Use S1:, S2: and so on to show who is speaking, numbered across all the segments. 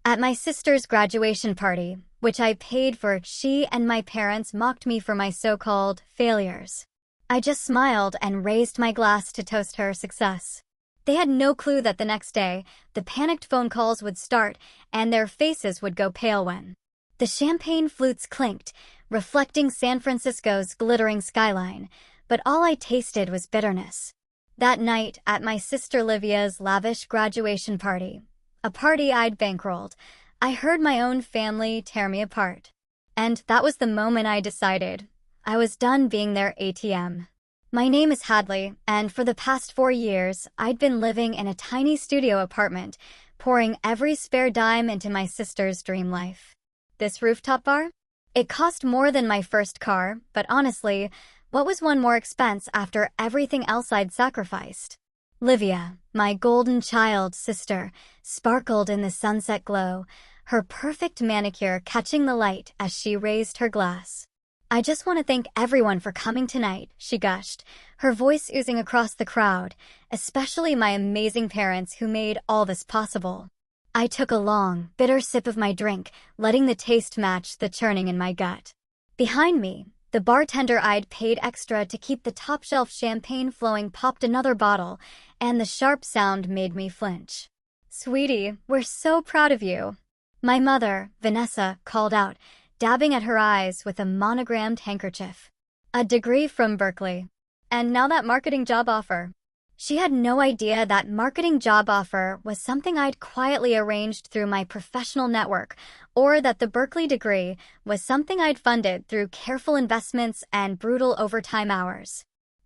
S1: At my sister's graduation party, which I paid for, she and my parents mocked me for my so-called failures. I just smiled and raised my glass to toast her success. They had no clue that the next day, the panicked phone calls would start and their faces would go pale when the champagne flutes clinked, reflecting San Francisco's glittering skyline, but all I tasted was bitterness. That night, at my sister Livia's lavish graduation party, a party I'd bankrolled, I heard my own family tear me apart. And that was the moment I decided I was done being their ATM. My name is Hadley, and for the past 4 years, I'd been living in a tiny studio apartment, pouring every spare dime into my sister's dream life. This rooftop bar? It cost more than my first car, but honestly, what was one more expense after everything else I'd sacrificed? Livia, my golden child sister, sparkled in the sunset glow, her perfect manicure catching the light as she raised her glass. "I just want to thank everyone for coming tonight," she gushed, her voice oozing across the crowd, especially my amazing parents who made all this possible. I took a long, bitter sip of my drink, letting the taste match the churning in my gut. Behind me, the bartender I'd paid extra to keep the top-shelf champagne flowing popped another bottle, and the sharp sound made me flinch. "Sweetie, we're so proud of you," my mother, Vanessa, called out, dabbing at her eyes with a monogrammed handkerchief. "A degree from Berkeley. And now that marketing job offer." She had no idea that marketing job offer was something I'd quietly arranged through my professional network, or that the Berkeley degree was something I'd funded through careful investments and brutal overtime hours.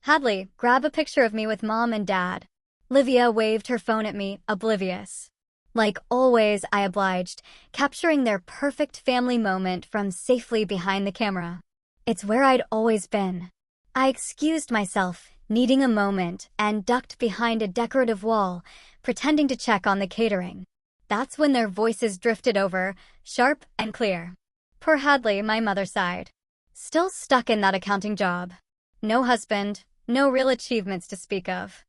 S1: "Hadley, grab a picture of me with Mom and Dad." Livia waved her phone at me, oblivious. Like always, I obliged, capturing their perfect family moment from safely behind the camera. It's where I'd always been. I excused myself, needing a moment, and ducked behind a decorative wall, pretending to check on the catering. That's when their voices drifted over, sharp and clear. Poor Hadley, my mother sighed. Still stuck in that accounting job. No husband, no real achievements to speak of.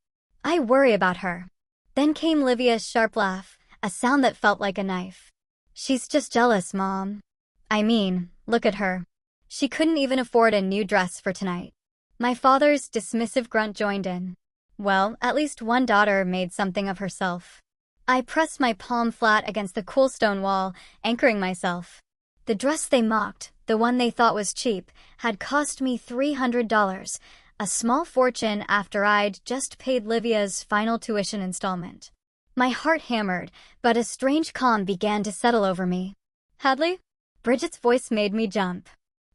S1: I worry about her. Then came Livia's sharp laugh, a sound that felt like a knife. "She's just jealous, Mom. I mean, look at her. She couldn't even afford a new dress for tonight." My father's dismissive grunt joined in. "Well, at least one daughter made something of herself." I pressed my palm flat against the cool stone wall, anchoring myself. The dress they mocked, the one they thought was cheap, had cost me $300, a small fortune after I'd just paid Livia's final tuition installment. My heart hammered, but a strange calm began to settle over me. "Hadley?" Bridget's voice made me jump.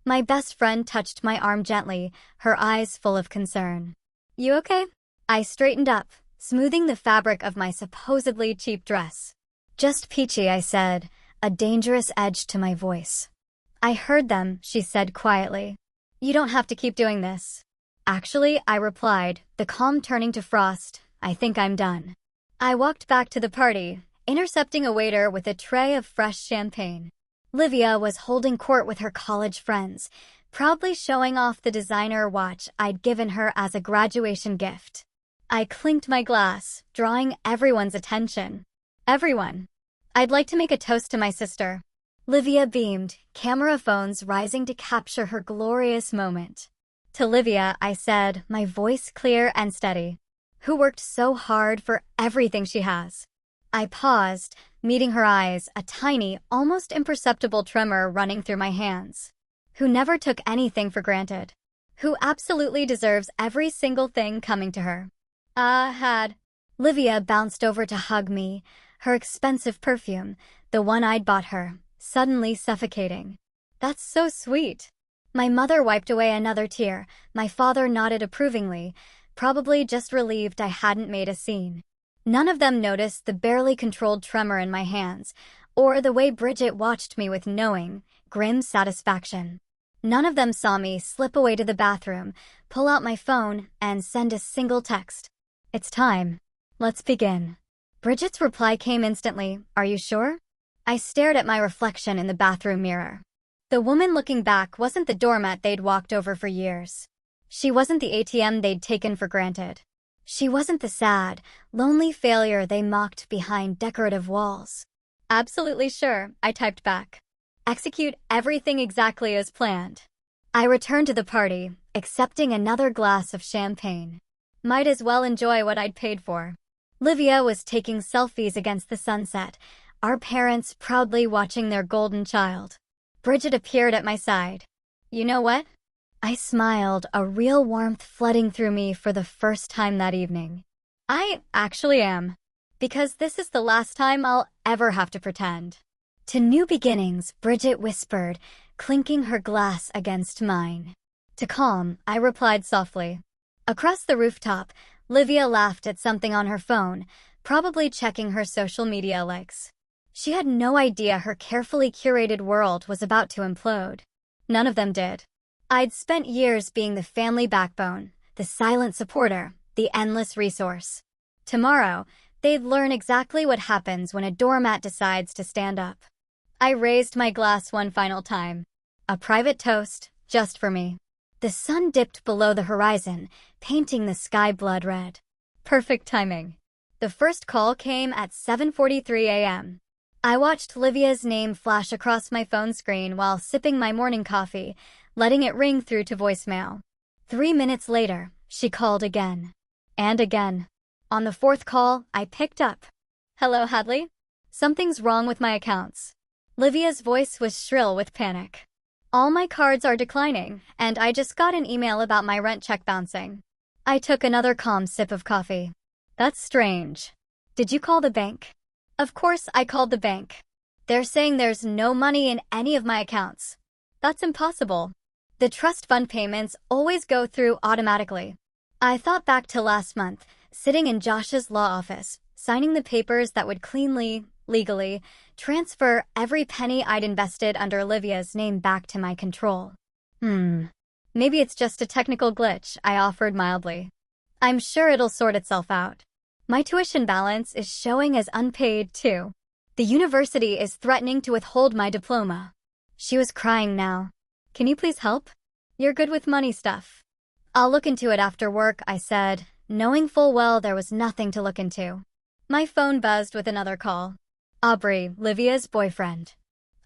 S1: My best friend touched my arm gently, her eyes full of concern. "You okay?" I straightened up, smoothing the fabric of my supposedly cheap dress. "Just peachy," I said, a dangerous edge to my voice. "I heard them," she said quietly. "You don't have to keep doing this." "Actually," I replied, the calm turning to frost, "I think I'm done." I walked back to the party, intercepting a waiter with a tray of fresh champagne. Livia was holding court with her college friends, proudly showing off the designer watch I'd given her as a graduation gift. I clinked my glass, drawing everyone's attention. "Everyone. I'd like to make a toast to my sister." Livia beamed, camera phones rising to capture her glorious moment. "To Livia," I said, my voice clear and steady, "who worked so hard for everything she has." I paused, meeting her eyes, a tiny, almost imperceptible tremor running through my hands. "Who never took anything for granted. Who absolutely deserves every single thing coming to her." Had. Livia bounced over to hug me, her expensive perfume, the one I'd bought her, suddenly suffocating. "That's so sweet." My mother wiped away another tear, my father nodded approvingly, probably just relieved I hadn't made a scene. None of them noticed the barely controlled tremor in my hands, or the way Bridget watched me with knowing, grim satisfaction. None of them saw me slip away to the bathroom, pull out my phone, and send a single text. "It's time. Let's begin." Bridget's reply came instantly, "Are you sure?" I stared at my reflection in the bathroom mirror. The woman looking back wasn't the doormat they'd walked over for years. She wasn't the ATM they'd taken for granted. She wasn't the sad, lonely failure they mocked behind decorative walls. Absolutely sure, I typed back. Execute everything exactly as planned. I returned to the party, accepting another glass of champagne. Might as well enjoy what I'd paid for. Livia was taking selfies against the sunset, our parents proudly watching their golden child. Bridget appeared at my side. You know what? I smiled, a real warmth flooding through me for the first time that evening. I actually am. Because this is the last time I'll ever have to pretend. To new beginnings, Bridget whispered, clinking her glass against mine. To calm, I replied softly. Across the rooftop, Livia laughed at something on her phone, probably checking her social media likes. She had no idea her carefully curated world was about to implode. None of them did. I'd spent years being the family backbone, the silent supporter, the endless resource. Tomorrow, they'd learn exactly what happens when a doormat decides to stand up. I raised my glass one final time. A private toast, just for me. The sun dipped below the horizon, painting the sky blood red. Perfect timing. The first call came at 7:43 a.m. I watched Livia's name flash across my phone screen while sipping my morning coffee, letting it ring through to voicemail. 3 minutes later, she called again. And again. On the fourth call, I picked up. Hello, Hadley? Something's wrong with my accounts. Livia's voice was shrill with panic. All my cards are declining, and I just got an email about my rent check bouncing. I took another calm sip of coffee. That's strange. Did you call the bank? Of course I called the bank. They're saying there's no money in any of my accounts. That's impossible. The trust fund payments always go through automatically. I thought back to last month, sitting in Josh's law office, signing the papers that would cleanly, legally, transfer every penny I'd invested under Olivia's name back to my control. Maybe it's just a technical glitch, I offered mildly. I'm sure it'll sort itself out. My tuition balance is showing as unpaid, too. The university is threatening to withhold my diploma. She was crying now. Can you please help? You're good with money stuff. I'll look into it after work, I said, knowing full well there was nothing to look into. My phone buzzed with another call. Aubrey, Livia's boyfriend.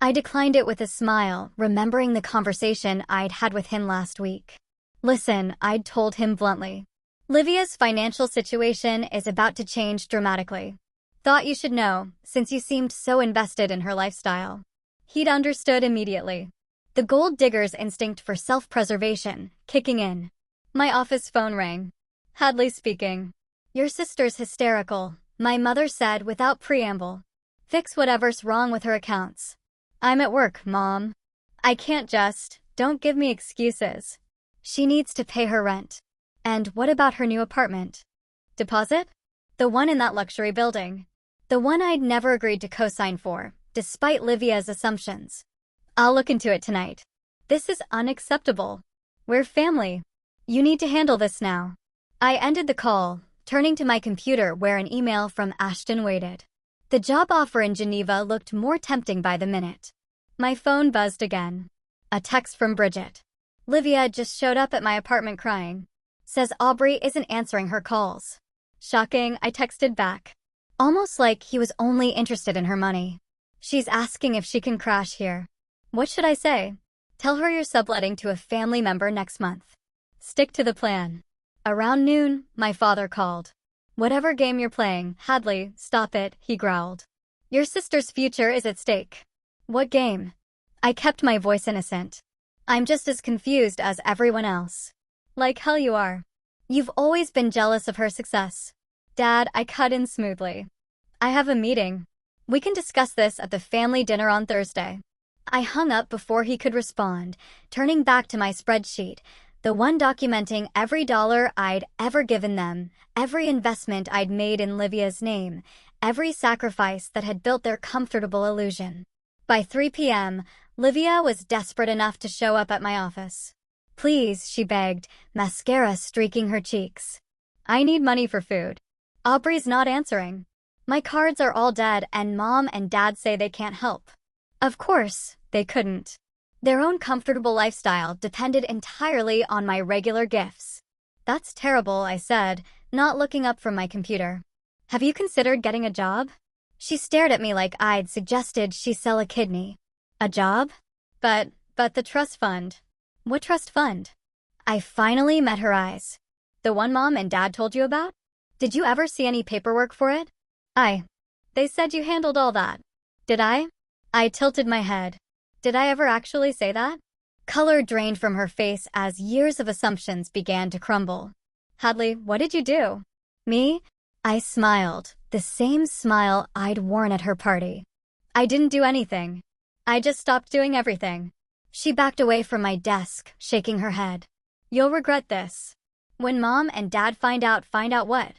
S1: I declined it with a smile, remembering the conversation I'd had with him last week. Listen, I'd told him bluntly. Livia's financial situation is about to change dramatically. Thought you should know, since you seemed so invested in her lifestyle. He'd understood immediately. The gold digger's instinct for self-preservation, kicking in. My office phone rang. Hadley speaking. Your sister's hysterical, my mother said without preamble. Fix whatever's wrong with her accounts. I'm at work, Mom. I can't just, don't give me excuses. She needs to pay her rent. And what about her new apartment? Deposit? The one in that luxury building. The one I'd never agreed to co-sign for, despite Livia's assumptions. I'll look into it tonight. This is unacceptable. We're family. You need to handle this now. I ended the call, turning to my computer where an email from Ashton waited. The job offer in Geneva looked more tempting by the minute. My phone buzzed again. A text from Bridget. Livia just showed up at my apartment crying. Says Aubrey isn't answering her calls. Shocking, I texted back. Almost like he was only interested in her money. She's asking if she can crash here. What should I say? Tell her you're subletting to a family member next month. Stick to the plan. Around noon, my father called. Whatever game you're playing, Hadley, stop it, he growled. Your sister's future is at stake. What game? I kept my voice innocent. I'm just as confused as everyone else. Like hell you are. You've always been jealous of her success. Dad, I cut in smoothly. I have a meeting. We can discuss this at the family dinner on Thursday. I hung up before he could respond, turning back to my spreadsheet, the one documenting every dollar I'd ever given them, every investment I'd made in Livia's name, every sacrifice that had built their comfortable illusion. By 3 p.m., Livia was desperate enough to show up at my office. Please, she begged, mascara streaking her cheeks. I need money for food. Aubrey's not answering. My cards are all dead and Mom and Dad say they can't help. Of course, they couldn't. Their own comfortable lifestyle depended entirely on my regular gifts. That's terrible, I said, not looking up from my computer. Have you considered getting a job? She stared at me like I'd suggested she sell a kidney. A job? But the trust fund. What trust fund? I finally met her eyes. The one Mom and Dad told you about? Did you ever see any paperwork for it? They said you handled all that. Did I? I tilted my head. Did I ever actually say that? Color drained from her face as years of assumptions began to crumble. Hadley, what did you do? Me? I smiled, the same smile I'd worn at her party. I didn't do anything. I just stopped doing everything. She backed away from my desk, shaking her head. You'll regret this. When Mom and Dad find out what?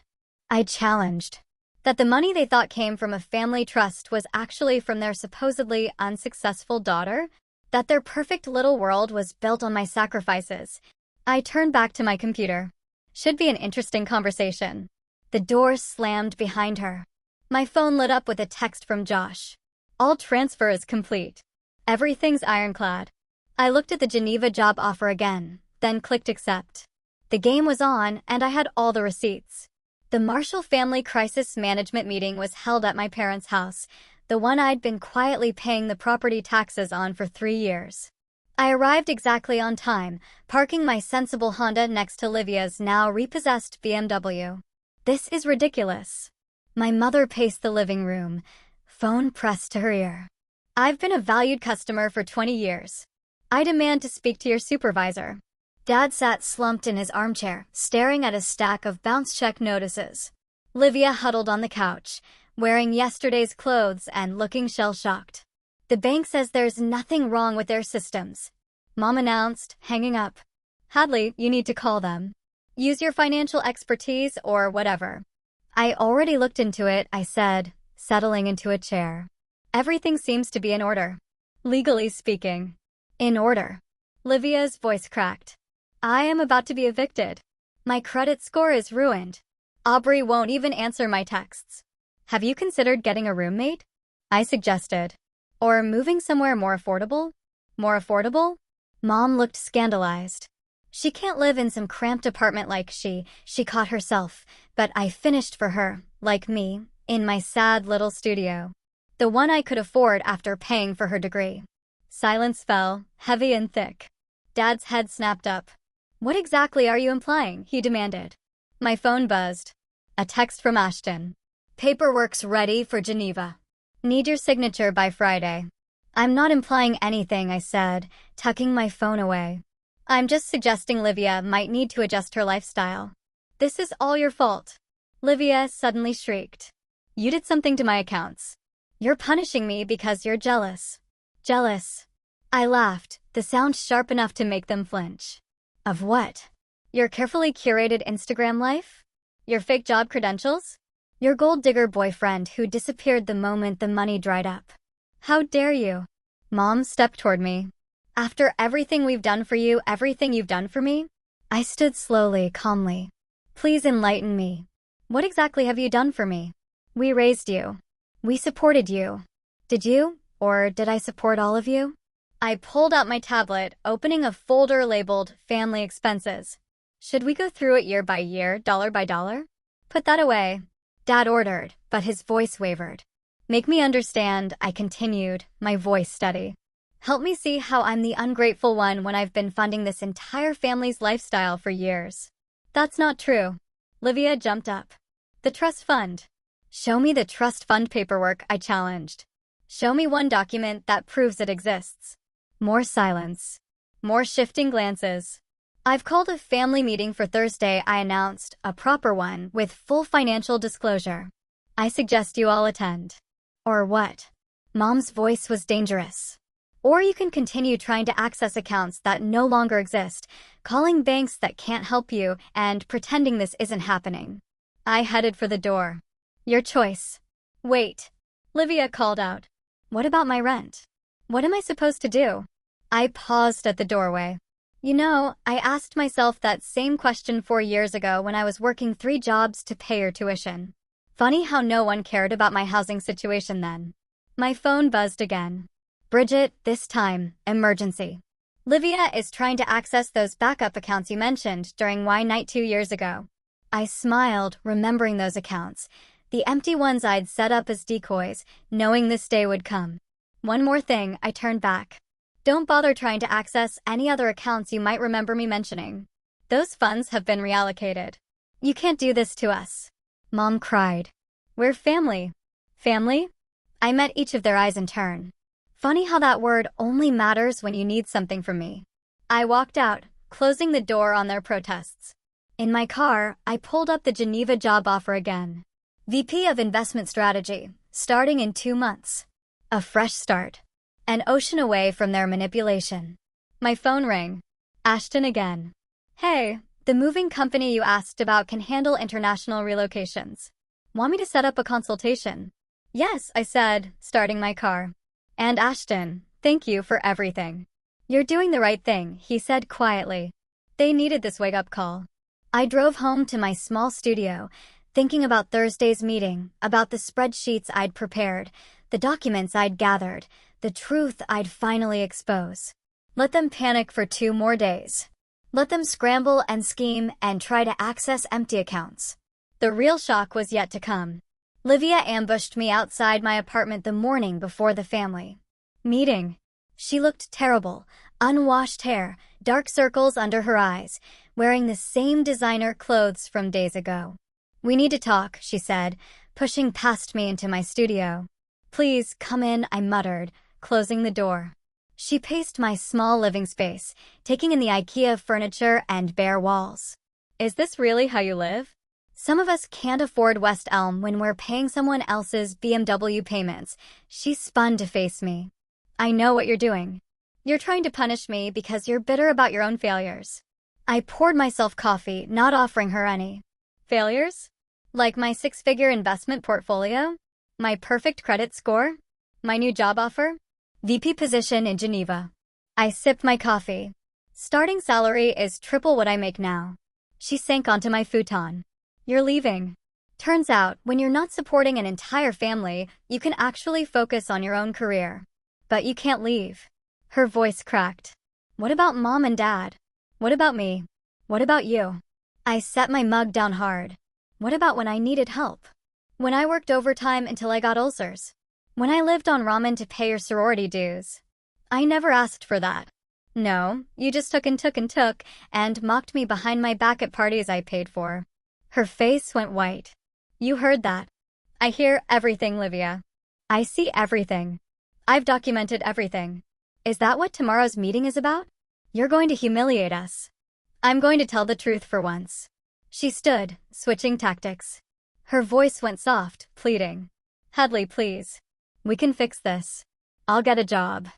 S1: I challenged. That the money they thought came from a family trust was actually from their supposedly unsuccessful daughter? That their perfect little world was built on my sacrifices. I turned back to my computer. Should be an interesting conversation. The door slammed behind her. My phone lit up with a text from Josh. All transfer is complete. Everything's ironclad. I looked at the Geneva job offer again, then clicked accept. The game was on, and I had all the receipts. The Marshall Family Crisis Management meeting was held at my parents' house, the one I'd been quietly paying the property taxes on for 3 years. I arrived exactly on time, parking my sensible Honda next to Livia's now repossessed BMW. This is ridiculous. My mother paced the living room, phone pressed to her ear. I've been a valued customer for 20 years. I demand to speak to your supervisor. Dad sat slumped in his armchair, staring at a stack of bounce check notices. Livia huddled on the couch, wearing yesterday's clothes and looking shell-shocked. The bank says there's nothing wrong with their systems. Mom announced, hanging up. Hadley, you need to call them. Use your financial expertise or whatever. I already looked into it, I said, settling into a chair. Everything seems to be in order. Legally speaking. In order. Livia's voice cracked. I am about to be evicted. My credit score is ruined. Aubrey won't even answer my texts. Have you considered getting a roommate? I suggested. Or moving somewhere more affordable? More affordable? Mom looked scandalized. She can't live in some cramped apartment like she caught herself, but I finished for her, like me, in my sad little studio. The one I could afford after paying for her degree. Silence fell, heavy and thick. Dad's head snapped up. What exactly are you implying? He demanded. My phone buzzed. A text from Ashton. Paperwork's ready for Geneva. Need your signature by Friday. I'm not implying anything, I said, tucking my phone away. I'm just suggesting Livia might need to adjust her lifestyle. This is all your fault. Livia suddenly shrieked. You did something to my accounts. You're punishing me because you're jealous. Jealous. I laughed, the sound sharp enough to make them flinch. Of what? Your carefully curated Instagram life? Your fake job credentials? Your gold digger boyfriend who disappeared the moment the money dried up? How dare you? Mom stepped toward me. After everything we've done for you, everything you've done for me? I stood slowly, calmly. Please enlighten me. What exactly have you done for me? We raised you. We supported you. Did you? Or did I support all of you? I pulled out my tablet, opening a folder labeled Family Expenses. Should we go through it year by year, dollar by dollar? Put that away. Dad ordered, but his voice wavered. Make me understand, I continued, my voice steady. Help me see how I'm the ungrateful one when I've been funding this entire family's lifestyle for years. That's not true. Livia jumped up. The trust fund. Show me the trust fund paperwork, I challenged. Show me one document that proves it exists. More silence. More shifting glances. I've called a family meeting for Thursday, I announced, a proper one with full financial disclosure. I suggest you all attend. Or what? Mom's voice was dangerous. Or you can continue trying to access accounts that no longer exist, calling banks that can't help you, and pretending this isn't happening. I headed for the door. Your choice. Wait. Livia called out. What about my rent? What am I supposed to do? I paused at the doorway. You know, I asked myself that same question 4 years ago when I was working 3 jobs to pay your tuition. Funny how no one cared about my housing situation then. My phone buzzed again. Bridget, this time, emergency. Livia is trying to access those backup accounts you mentioned during Y Night 2 years ago. I smiled, remembering those accounts. The empty ones I'd set up as decoys, knowing this day would come. One more thing, I turned back. Don't bother trying to access any other accounts you might remember me mentioning. Those funds have been reallocated. You can't do this to us. Mom cried. We're family. Family? I met each of their eyes in turn. Funny how that word only matters when you need something from me. I walked out, closing the door on their protests. In my car, I pulled up the Geneva job offer again. VP of Investment Strategy, starting in 2 months. A fresh start. An ocean away from their manipulation. My phone rang. Ashton again. Hey, the moving company you asked about can handle international relocations. Want me to set up a consultation? Yes, I said, starting my car. And Ashton, thank you for everything. You're doing the right thing, he said quietly. They needed this wake-up call. I drove home to my small studio, thinking about Thursday's meeting, about the spreadsheets I'd prepared, the documents I'd gathered, the truth I'd finally expose. Let them panic for 2 more days. Let them scramble and scheme and try to access empty accounts. The real shock was yet to come. Livia ambushed me outside my apartment the morning before the family meeting. She looked terrible, unwashed hair, dark circles under her eyes, wearing the same designer clothes from days ago. We need to talk, she said, pushing past me into my studio. Please, come in, I muttered, closing the door. She paced my small living space, taking in the IKEA furniture and bare walls. Is this really how you live? Some of us can't afford West Elm when we're paying someone else's BMW payments. She spun to face me. I know what you're doing. You're trying to punish me because you're bitter about your own failures. I poured myself coffee, not offering her any. Failures? Like my 6-figure investment portfolio? My perfect credit score? My new job offer? VP position in Geneva. I sipped my coffee. Starting salary is triple what I make now. She sank onto my futon. You're leaving. Turns out, when you're not supporting an entire family, you can actually focus on your own career. But you can't leave. Her voice cracked. What about Mom and Dad? What about me? What about you? I set my mug down hard. What about when I needed help? When I worked overtime until I got ulcers? When I lived on ramen to pay your sorority dues? I never asked for that. No, you just took and mocked me behind my back at parties I paid for. Her face went white. You heard that. I hear everything, Livia. I see everything. I've documented everything. Is that what tomorrow's meeting is about? You're going to humiliate us. I'm going to tell the truth for once. She stood, switching tactics. Her voice went soft, pleading. Hadley, please. We can fix this. I'll get a job.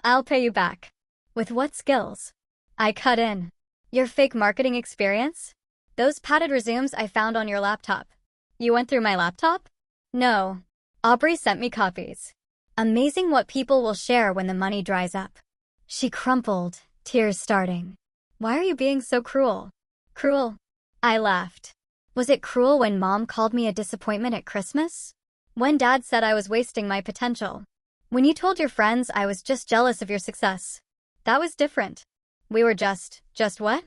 S1: I'll pay you back. With what skills? I cut in. Your fake marketing experience? Those padded resumes I found on your laptop. You went through my laptop? No. Aubrey sent me copies. Amazing what people will share when the money dries up. She crumpled, tears starting. Why are you being so cruel? Cruel? I laughed. Was it cruel when Mom called me a disappointment at Christmas? When Dad said I was wasting my potential? When you told your friends I was just jealous of your success? That was different. We were just what?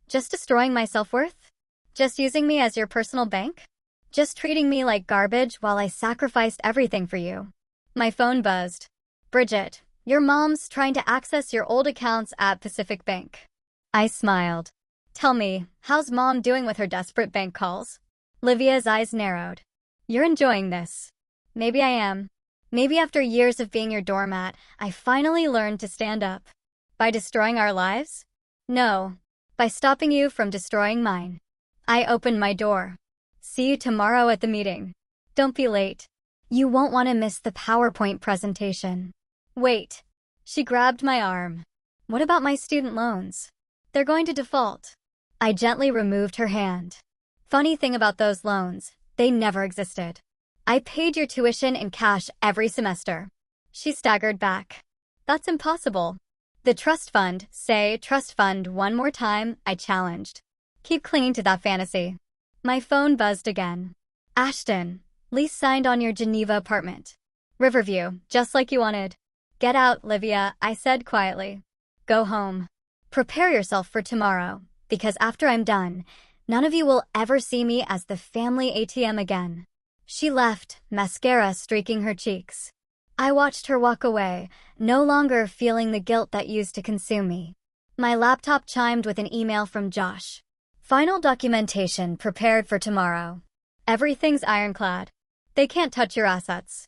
S1: Just destroying my self-worth? Just using me as your personal bank? Just treating me like garbage while I sacrificed everything for you? My phone buzzed. Bridget, your mom's trying to access your old accounts at Pacific Bank. I smiled. Tell me, how's Mom doing with her desperate bank calls? Livia's eyes narrowed. You're enjoying this. Maybe I am. Maybe after years of being your doormat, I finally learned to stand up. By destroying our lives? No. By stopping you from destroying mine. I opened my door. See you tomorrow at the meeting. Don't be late. You won't want to miss the PowerPoint presentation. Wait. She grabbed my arm. What about my student loans? They're going to default. I gently removed her hand. Funny thing about those loans, they never existed. I paid your tuition in cash every semester. She staggered back. That's impossible. The trust fund, say trust fund one more time, I challenged. Keep clinging to that fantasy. My phone buzzed again. Ashton, lease signed on your Geneva apartment. Riverview, just like you wanted. Get out, Livia, I said quietly. Go home. Prepare yourself for tomorrow, because after I'm done, none of you will ever see me as the family ATM again. She left, mascara streaking her cheeks. I watched her walk away, no longer feeling the guilt that used to consume me. My laptop chimed with an email from Josh. Final documentation prepared for tomorrow. Everything's ironclad. They can't touch your assets.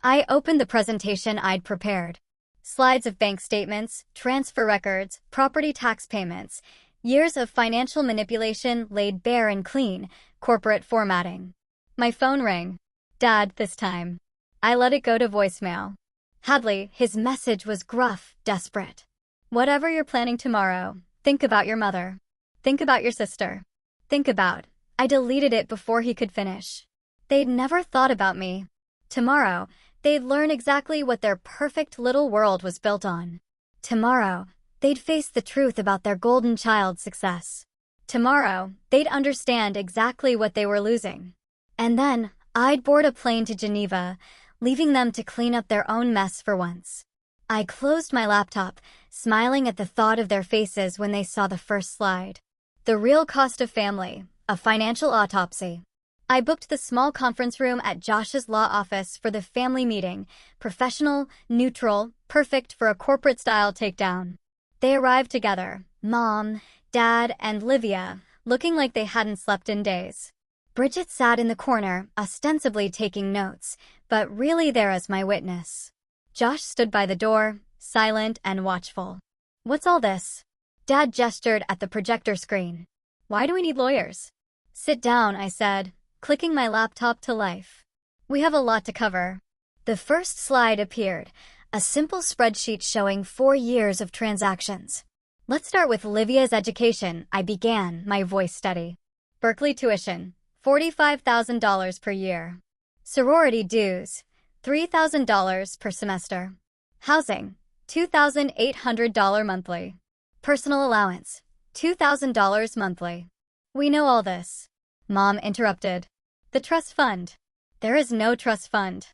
S1: I opened the presentation I'd prepared. Slides of bank statements, transfer records, property tax payments, years of financial manipulation laid bare and clean, corporate formatting. My phone rang. Dad, this time. I let it go to voicemail. Hadley, his message was gruff, desperate. Whatever you're planning tomorrow, think about your mother. Think about your sister. Think about. I deleted it before he could finish. They'd never thought about me. Tomorrow, they'd learn exactly what their perfect little world was built on. Tomorrow, they'd face the truth about their golden child's success. Tomorrow, they'd understand exactly what they were losing. And then, I'd board a plane to Geneva, leaving them to clean up their own mess for once. I closed my laptop, smiling at the thought of their faces when they saw the first slide. The real cost of family, a financial autopsy. I booked the small conference room at Josh's law office for the family meeting, professional, neutral, perfect for a corporate-style takedown. They arrived together, Mom, Dad, and Livia, looking like they hadn't slept in days. Bridget sat in the corner, ostensibly taking notes, but really there as my witness. Josh stood by the door, silent and watchful. What's all this? Dad gestured at the projector screen. Why do we need lawyers? Sit down, I said, clicking my laptop to life. We have a lot to cover. The first slide appeared, a simple spreadsheet showing 4 years of transactions. Let's start with Livia's education, I began, my voice steady. Berkeley tuition, $45,000 per year. Sorority dues, $3,000 per semester. Housing, $2,800 monthly. Personal allowance, $2,000 monthly. We know all this. Mom interrupted. The trust fund. There is no trust fund.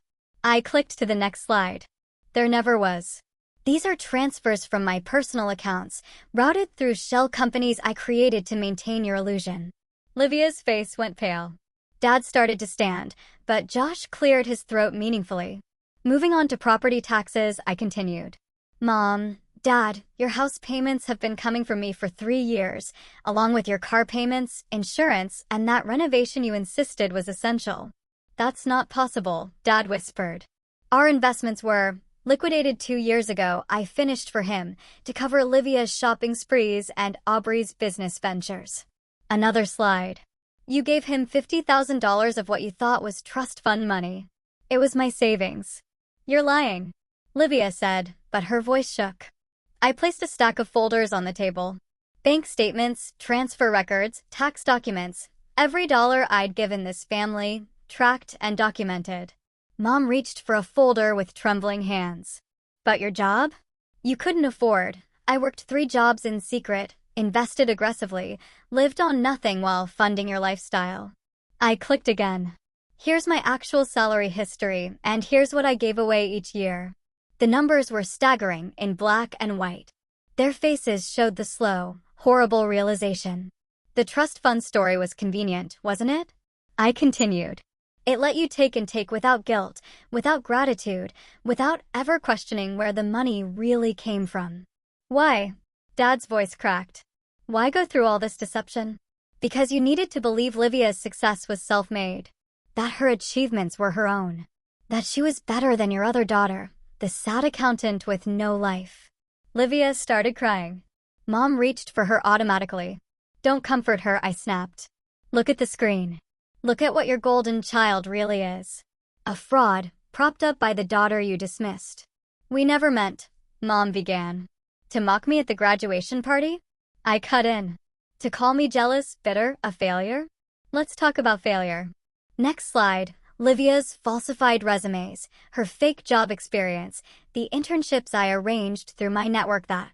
S1: I clicked to the next slide. There never was. These are transfers from my personal accounts, routed through shell companies I created to maintain your illusion. Livia's face went pale. Dad started to stand, but Josh cleared his throat meaningfully. Moving on to property taxes, I continued. Mom, Dad, your house payments have been coming from me for 3 years, along with your car payments, insurance, and that renovation you insisted was essential. That's not possible, Dad whispered. Our investments were liquidated 2 years ago. I finished for him to cover Livia's shopping sprees and Aubrey's business ventures. Another slide. You gave him $50,000 of what you thought was trust fund money. It was my savings. You're lying, Livia said, but her voice shook. I placed a stack of folders on the table. Bank statements, transfer records, tax documents, every dollar I'd given this family, tracked and documented. Mom reached for a folder with trembling hands. But your job? You couldn't afford. I worked 3 jobs in secret, invested aggressively, lived on nothing while funding your lifestyle. I clicked again. Here's my actual salary history, and here's what I gave away each year. The numbers were staggering in black and white. Their faces showed the slow, horrible realization. The trust fund story was convenient, wasn't it? I continued. It let you take and take without guilt, without gratitude, without ever questioning where the money really came from. Why? Dad's voice cracked. Why go through all this deception? Because you needed to believe Livia's success was self-made. That her achievements were her own. That she was better than your other daughter, the sad accountant with no life. Livia started crying. Mom reached for her automatically. Don't comfort her, I snapped. Look at the screen. Look at what your golden child really is. A fraud, propped up by the daughter you dismissed. We never meant, Mom began. To mock me at the graduation party? I cut in. To call me jealous, bitter, a failure? Let's talk about failure. Next slide. Livia's falsified resumes, her fake job experience, the internships I arranged through my network that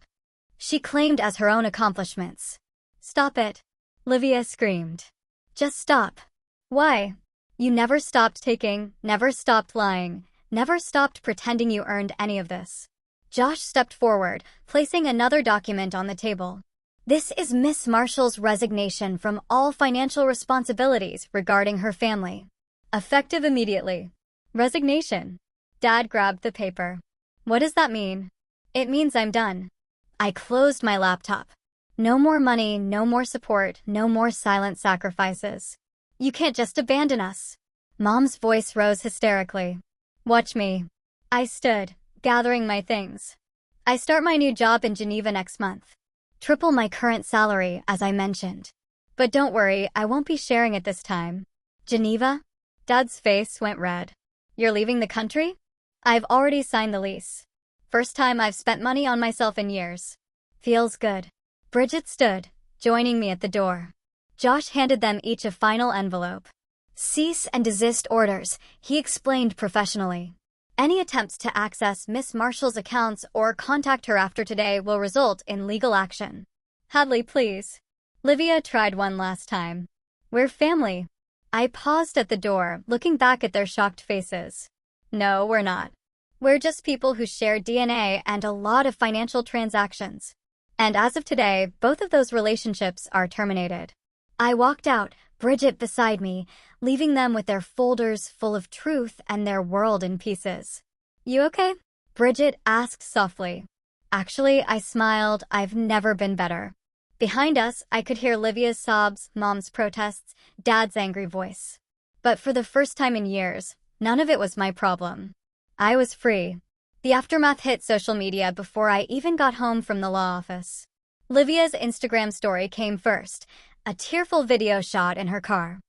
S1: she claimed as her own accomplishments. Stop it, Livia screamed. Just stop. Why? You never stopped taking, never stopped lying, never stopped pretending you earned any of this. Josh stepped forward, placing another document on the table. This is Miss Marshall's resignation from all financial responsibilities regarding her family. Effective immediately. Resignation. Dad grabbed the paper. What does that mean? It means I'm done. I closed my laptop. No more money, no more support, no more silent sacrifices. You can't just abandon us. Mom's voice rose hysterically. Watch me. I stood, gathering my things. I start my new job in Geneva next month. Triple my current salary, as I mentioned. But don't worry, I won't be sharing it this time. Geneva? Dad's face went red. You're leaving the country? I've already signed the lease. First time I've spent money on myself in years. Feels good. Bridget stood, joining me at the door. Josh handed them each a final envelope. Cease and desist orders, he explained professionally. Any attempts to access Miss Marshall's accounts or contact her after today will result in legal action. Hadley, please. Livia tried one last time. We're family. I paused at the door, looking back at their shocked faces. No, we're not. We're just people who share DNA and a lot of financial transactions. And as of today, both of those relationships are terminated. I walked out, Bridget beside me, leaving them with their folders full of truth and their world in pieces. You okay? Bridget asked softly. Actually, I smiled. I've never been better. Behind us, I could hear Livia's sobs, Mom's protests, Dad's angry voice. But for the first time in years, none of it was my problem. I was free. The aftermath hit social media before I even got home from the law office. Livia's Instagram story came first, a tearful video shot in her car.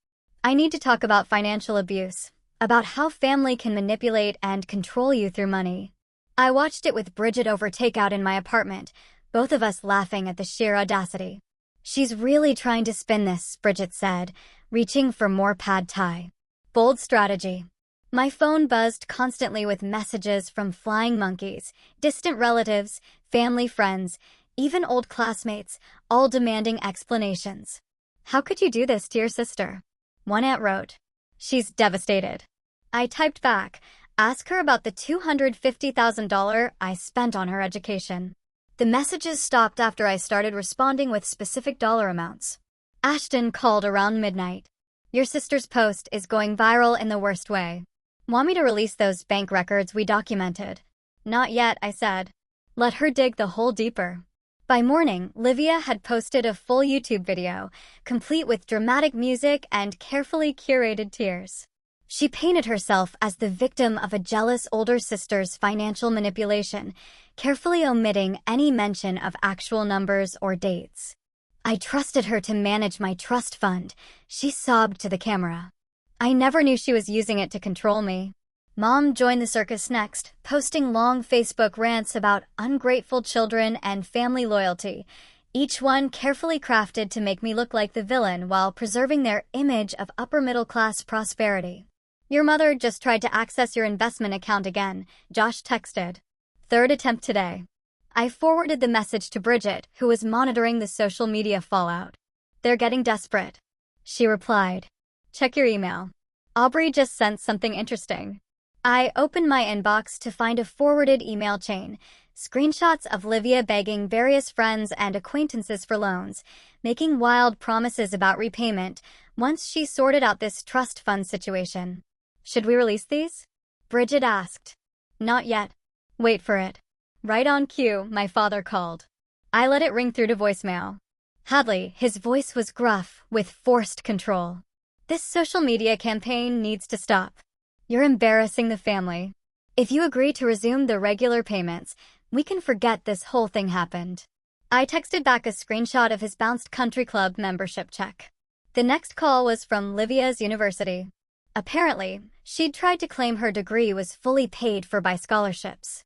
S1: I need to talk about financial abuse, about how family can manipulate and control you through money. I watched it with Bridget over takeout in my apartment, both of us laughing at the sheer audacity. She's really trying to spin this, Bridget said, reaching for more pad thai. Bold strategy. My phone buzzed constantly with messages from flying monkeys, distant relatives, family friends, even old classmates, all demanding explanations. How could you do this to your sister? One aunt wrote. She's devastated. I typed back, ask her about the $250,000 I spent on her education. The messages stopped after I started responding with specific dollar amounts. Ashton called around midnight. Your sister's post is going viral in the worst way. Want me to release those bank records we documented? Not yet, I said. Let her dig the hole deeper. By morning, Livia had posted a full YouTube video, complete with dramatic music and carefully curated tears. She painted herself as the victim of a jealous older sister's financial manipulation, carefully omitting any mention of actual numbers or dates. I trusted her to manage my trust fund, she sobbed to the camera. I never knew she was using it to control me. Mom joined the circus next, posting long Facebook rants about ungrateful children and family loyalty, each one carefully crafted to make me look like the villain while preserving their image of upper-middle-class prosperity. Your mother just tried to access your investment account again, Josh texted. Third attempt today. I forwarded the message to Bridget, who was monitoring the social media fallout. They're getting desperate. She replied. Check your email. Aubrey just sent something interesting. I opened my inbox to find a forwarded email chain, screenshots of Livia begging various friends and acquaintances for loans, making wild promises about repayment once she sorted out this trust fund situation. Should we release these? Bridget asked. Not yet. Wait for it. Right on cue, my father called. I let it ring through to voicemail. Hadley, his voice was gruff, with forced control. This social media campaign needs to stop. You're embarrassing the family. If you agree to resume the regular payments, we can forget this whole thing happened. I texted back a screenshot of his bounced country club membership check. The next call was from Livia's university. Apparently, she'd tried to claim her degree was fully paid for by scholarships.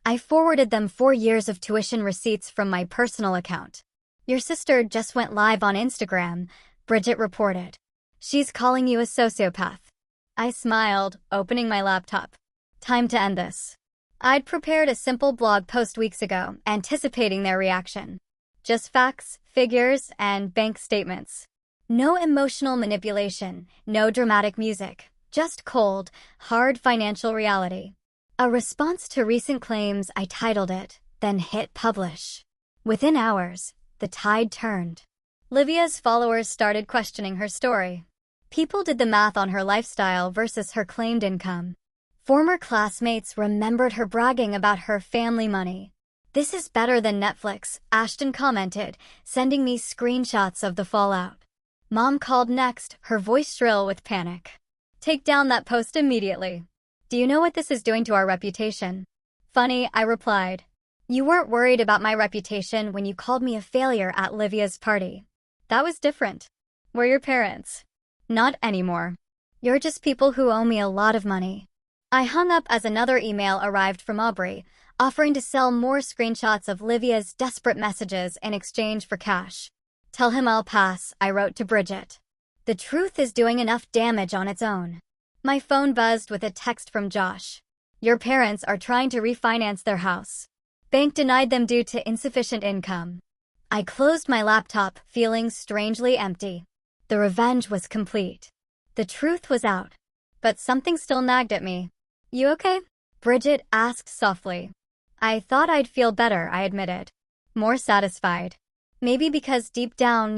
S1: I forwarded them 4 years of tuition receipts from my personal account. Your sister just went live on Instagram, Bridget reported. She's calling you a sociopath. I smiled, opening my laptop. Time to end this. I'd prepared a simple blog post weeks ago, anticipating their reaction. Just facts, figures, and bank statements. No emotional manipulation, no dramatic music, just cold, hard financial reality. A response to recent claims, I titled it, then hit publish. Within hours, the tide turned. Livia's followers started questioning her story. People did the math on her lifestyle versus her claimed income. Former classmates remembered her bragging about her family money. "This is better than Netflix," Ashton commented, sending me screenshots of the fallout. Mom called next, her voice shrill with panic. "Take down that post immediately. Do you know what this is doing to our reputation?" "Funny," I replied. "You weren't worried about my reputation when you called me a failure at Livia's party. That was different. We're your parents." "Not anymore. You're just people who owe me a lot of money." I hung up as another email arrived from Aubrey, offering to sell more screenshots of Livia's desperate messages in exchange for cash. "Tell him I'll pass," I wrote to Bridget. "The truth is doing enough damage on its own." My phone buzzed with a text from Josh. "Your parents are trying to refinance their house. Bank denied them due to insufficient income." I closed my laptop, feeling strangely empty. The revenge was complete. The truth was out. But something still nagged at me. "You okay?" Bridget asked softly. "I thought I'd feel better," I admitted. More satisfied. Maybe because deep down,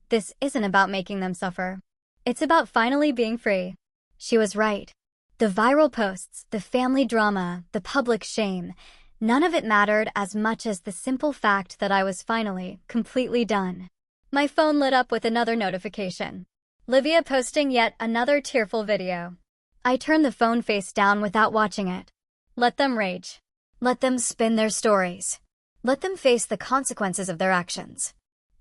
S1: this isn't about making them suffer. It's about finally being free. She was right. The viral posts, the family drama, the public shame, none of it mattered as much as the simple fact that I was finally, completely done. My phone lit up with another notification. Livia posting yet another tearful video. I turned the phone face down without watching it. Let them rage. Let them spin their stories. Let them face the consequences of their actions.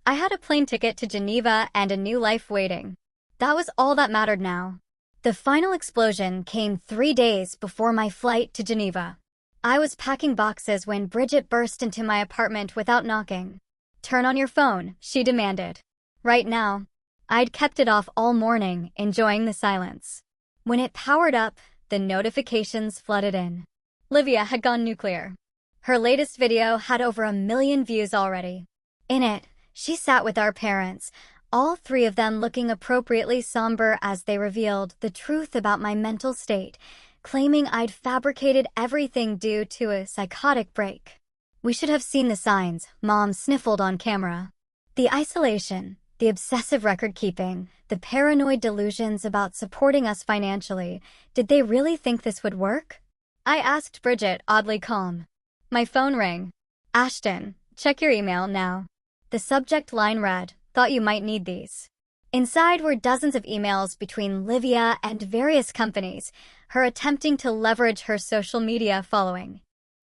S1: I had a plane ticket to Geneva and a new life waiting. That was all that mattered now. The final explosion came 3 days before my flight to Geneva. I was packing boxes when Bridget burst into my apartment without knocking. "Turn on your phone," she demanded. Right now. I'd kept it off all morning, enjoying the silence. When it powered up, the notifications flooded in. Livia had gone nuclear. Her latest video had over 1 million views already. In it, she sat with our parents, all 3 of them looking appropriately somber as they revealed the truth about my mental state, claiming I'd fabricated everything due to a psychotic break. "We should have seen the signs," Mom sniffled on camera. The isolation, the obsessive record-keeping, the paranoid delusions about supporting us financially, did they really think this would work? I asked Bridget, oddly calm. My phone rang. "Ashton, check your email now." The subject line read, "Thought you might need these." Inside were dozens of emails between Livia and various companies, her attempting to leverage her social media following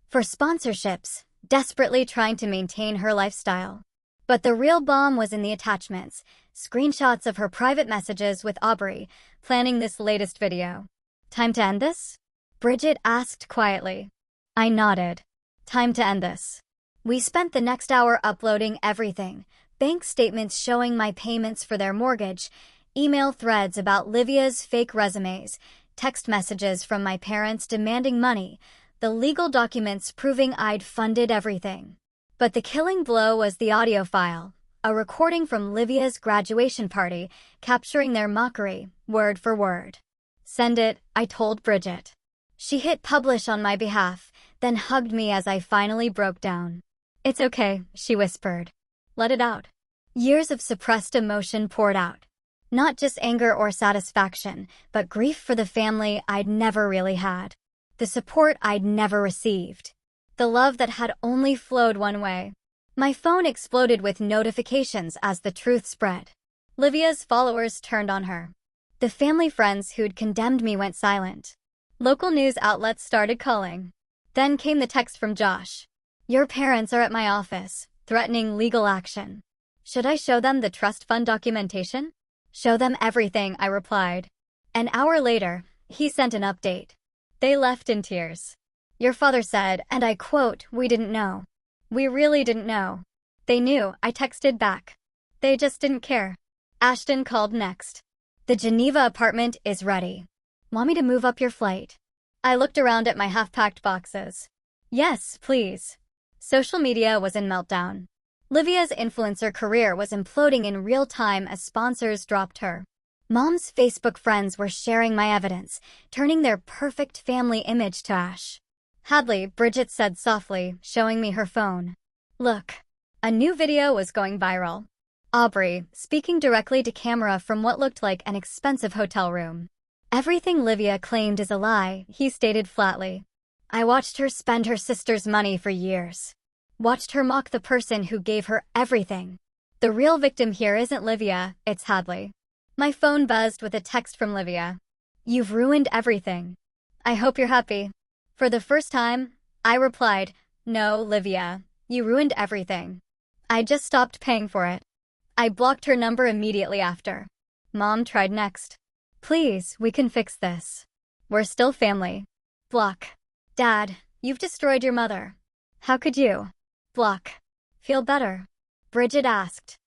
S1: for sponsorships, desperately trying to maintain her lifestyle. But the real bomb was in the attachments, screenshots of her private messages with Aubrey, planning this latest video. "Time to end this?" Bridget asked quietly. I nodded. "Time to end this." We spent the next hour uploading everything, bank statements showing my payments for their mortgage, email threads about Livia's fake resumes, text messages from my parents demanding money, the legal documents proving I'd funded everything. But the killing blow was the audio file, a recording from Livia's graduation party, capturing their mockery, word for word. "Send it," I told Bridget. She hit publish on my behalf, then hugged me as I finally broke down. "It's okay," she whispered. "Let it out." Years of suppressed emotion poured out. Not just anger or satisfaction, but grief for the family I'd never really had. The support I'd never received. The love that had only flowed one way. My phone exploded with notifications as the truth spread. Livia's followers turned on her. The family friends who'd condemned me went silent. Local news outlets started calling. Then came the text from Josh. "Your parents are at my office, threatening legal action." Should I show them the trust fund documentation? "Show them everything," I replied. An hour later, he sent an update. They left in tears. "Your father said," and I quote, "We didn't know. We really didn't know." "They knew," I texted back. "They just didn't care." Ashton called next. "The Geneva apartment is ready. Want me to move up your flight?" I looked around at my half-packed boxes. Yes, please. Social media was in meltdown. Livia's influencer career was imploding in real time as sponsors dropped her. Mom's Facebook friends were sharing my evidence, turning their perfect family image to ash. "Hadley," Bridget said softly, showing me her phone. "Look." A new video was going viral. Aubrey, speaking directly to camera from what looked like an expensive hotel room. Everything Livia claimed is a lie, he stated flatly. I watched her spend her sister's money for years. Watched her mock the person who gave her everything. The real victim here isn't Livia, it's Hadley. My phone buzzed with a text from Livia. You've ruined everything. I hope you're happy. For the first time, I replied, no, Livia, you ruined everything. I just stopped paying for it. I blocked her number immediately after. Mom tried next. Please, we can fix this. We're still family. Block. Dad, you've destroyed your mother. How could you? Block. Feel better? Bridget asked.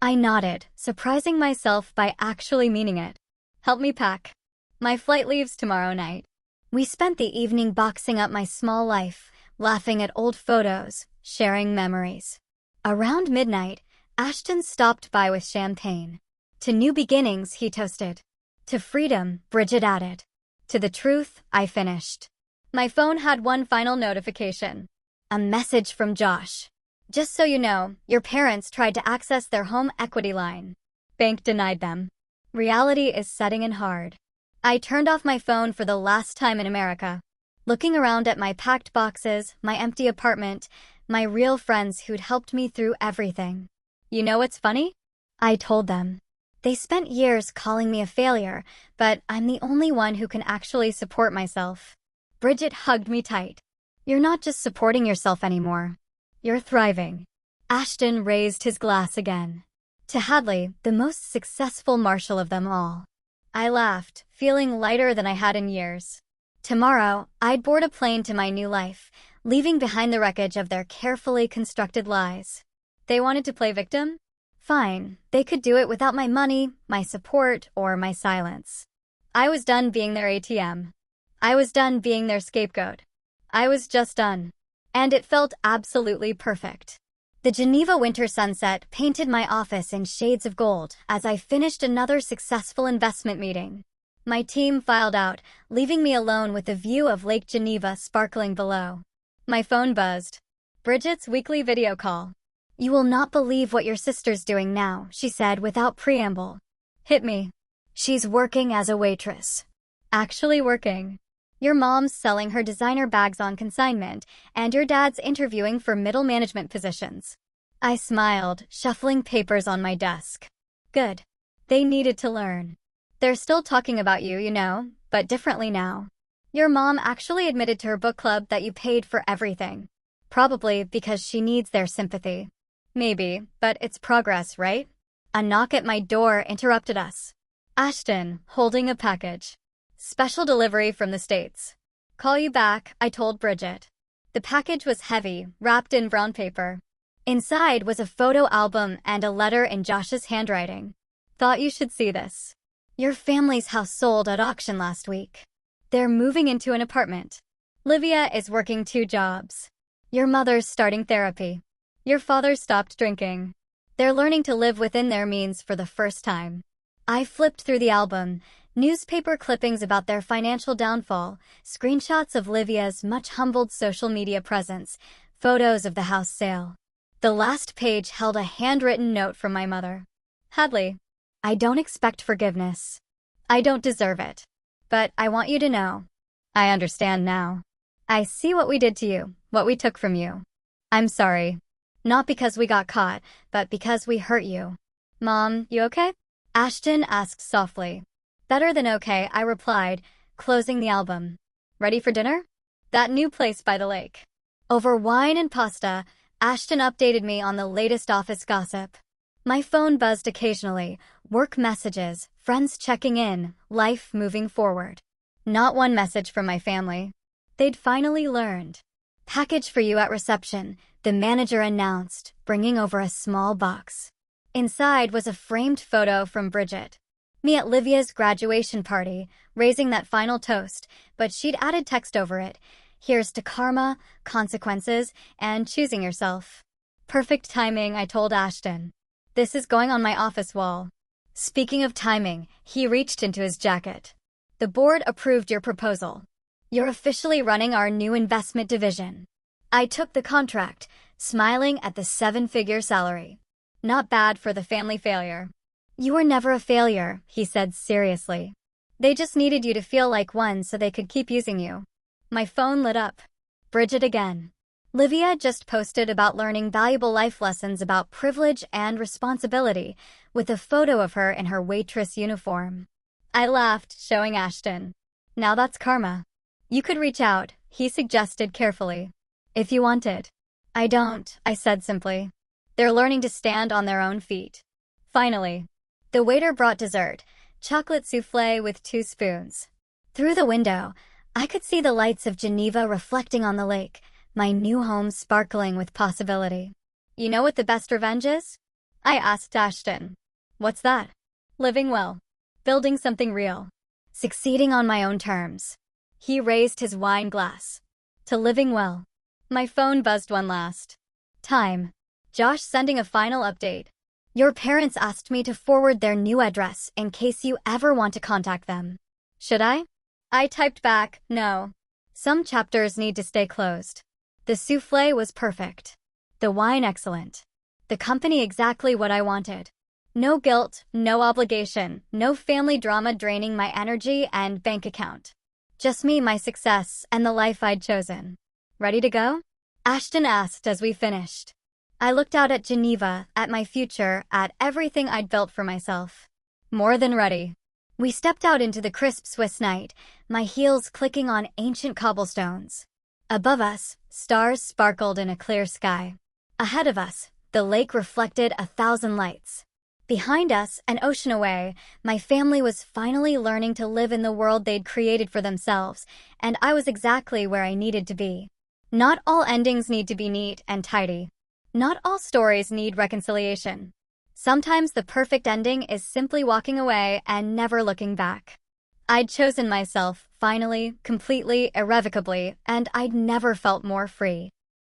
S1: I nodded, surprising myself by actually meaning it. Help me pack. My flight leaves tomorrow night. We spent the evening boxing up my small life, laughing at old photos, sharing memories. Around midnight, Ashton stopped by with champagne. To new beginnings, he toasted. To freedom, Bridget added. To the truth, I finished. My phone had one final notification. A message from Josh. Just so you know, your parents tried to access their home equity line. Bank denied them. Reality is setting in hard. I turned off my phone for the last time in America. Looking around at my packed boxes, my empty apartment, my real friends who'd helped me through everything. You know what's funny? I told them. They spent years calling me a failure, but I'm the only one who can actually support myself. Bridget hugged me tight. You're not just supporting yourself anymore. You're thriving. Ashton raised his glass again. To Hadley, the most successful marshal of them all. I laughed, feeling lighter than I had in years. Tomorrow, I'd board a plane to my new life, leaving behind the wreckage of their carefully constructed lies. They wanted to play victim? Fine, they could do it without my money, my support, or my silence. I was done being their ATM. I was done being their scapegoat. I was just done. And it felt absolutely perfect. The Geneva winter sunset painted my office in shades of gold as I finished another successful investment meeting. My team filed out, leaving me alone with the view of Lake Geneva sparkling below. My phone buzzed. Bridget's weekly video call. You will not believe what your sister's doing now, she said without preamble. Hit me. She's working as a waitress. Actually working. Your mom's selling her designer bags on consignment, and your dad's interviewing for middle management positions. I smiled, shuffling papers on my desk. Good. They needed to learn. They're still talking about you, you know, but differently now. Your mom actually admitted to her book club that you paid for everything. Probably because she needs their sympathy. Maybe, but it's progress, right? A knock at my door interrupted us. Ashton, holding a package. Special delivery from the States. Call you back, I told Bridget. The package was heavy, wrapped in brown paper. Inside was a photo album and a letter in Josh's handwriting. Thought you should see this. Your family's house sold at auction last week. They're moving into an apartment. Livia is working 2 jobs. Your mother's starting therapy. Your father stopped drinking. They're learning to live within their means for the first time. I flipped through the album. Newspaper clippings about their financial downfall, screenshots of Livia's much humbled social media presence, photos of the house sale. The last page held a handwritten note from my mother. Hadley, I don't expect forgiveness. I don't deserve it. But I want you to know. I understand now. I see what we did to you, what we took from you. I'm sorry. Not because we got caught, but because we hurt you. Mom, you okay? Ashton asked softly. Better than okay, I replied, closing the album. Ready for dinner? That new place by the lake. Over wine and pasta, Ashton updated me on the latest office gossip. My phone buzzed occasionally, work messages, friends checking in, life moving forward. Not one message from my family. They'd finally learned. Package for you at reception, the manager announced, bringing over a small box. Inside was a framed photo from Bridget. Me at Livia's graduation party, raising that final toast, but she'd added text over it. Here's to karma, consequences, and choosing yourself. Perfect timing, I told Ashton. This is going on my office wall. Speaking of timing, he reached into his jacket. The board approved your proposal. You're officially running our new investment division. I took the contract, smiling at the 7-figure salary. Not bad for the family failure. You were never a failure, he said seriously. They just needed you to feel like one so they could keep using you. My phone lit up. Bridget again. Livia just posted about learning valuable life lessons about privilege and responsibility with a photo of her in her waitress uniform. I laughed, showing Ashton. Now that's karma. You could reach out, he suggested carefully. If you wanted. I don't, I said simply. They're learning to stand on their own feet. Finally. The waiter brought dessert, chocolate soufflé with 2 spoons. Through the window, I could see the lights of Geneva reflecting on the lake, my new home sparkling with possibility. You know what the best revenge is? I asked Ashton. What's that? Living well. Building something real. Succeeding on my own terms. He raised his wine glass. To living well. My phone buzzed one last time. Josh sending a final update. Your parents asked me to forward their new address in case you ever want to contact them. Should I? I typed back, no. Some chapters need to stay closed. The soufflé was perfect. The wine excellent. The company exactly what I wanted. No guilt, no obligation, no family drama draining my energy and bank account. Just me, my success, and the life I'd chosen. Ready to go? Ashton asked as we finished. I looked out at Geneva, at my future, at everything I'd built for myself. More than ready. We stepped out into the crisp Swiss night, my heels clicking on ancient cobblestones. Above us, stars sparkled in a clear sky. Ahead of us, the lake reflected 1,000 lights. Behind us, an ocean away, my family was finally learning to live in the world they'd created for themselves, and I was exactly where I needed to be. Not all endings need to be neat and tidy. Not all stories need reconciliation. Sometimes the perfect ending is simply walking away and never looking back. I'd chosen myself, finally, completely, irrevocably, and I'd never felt more free.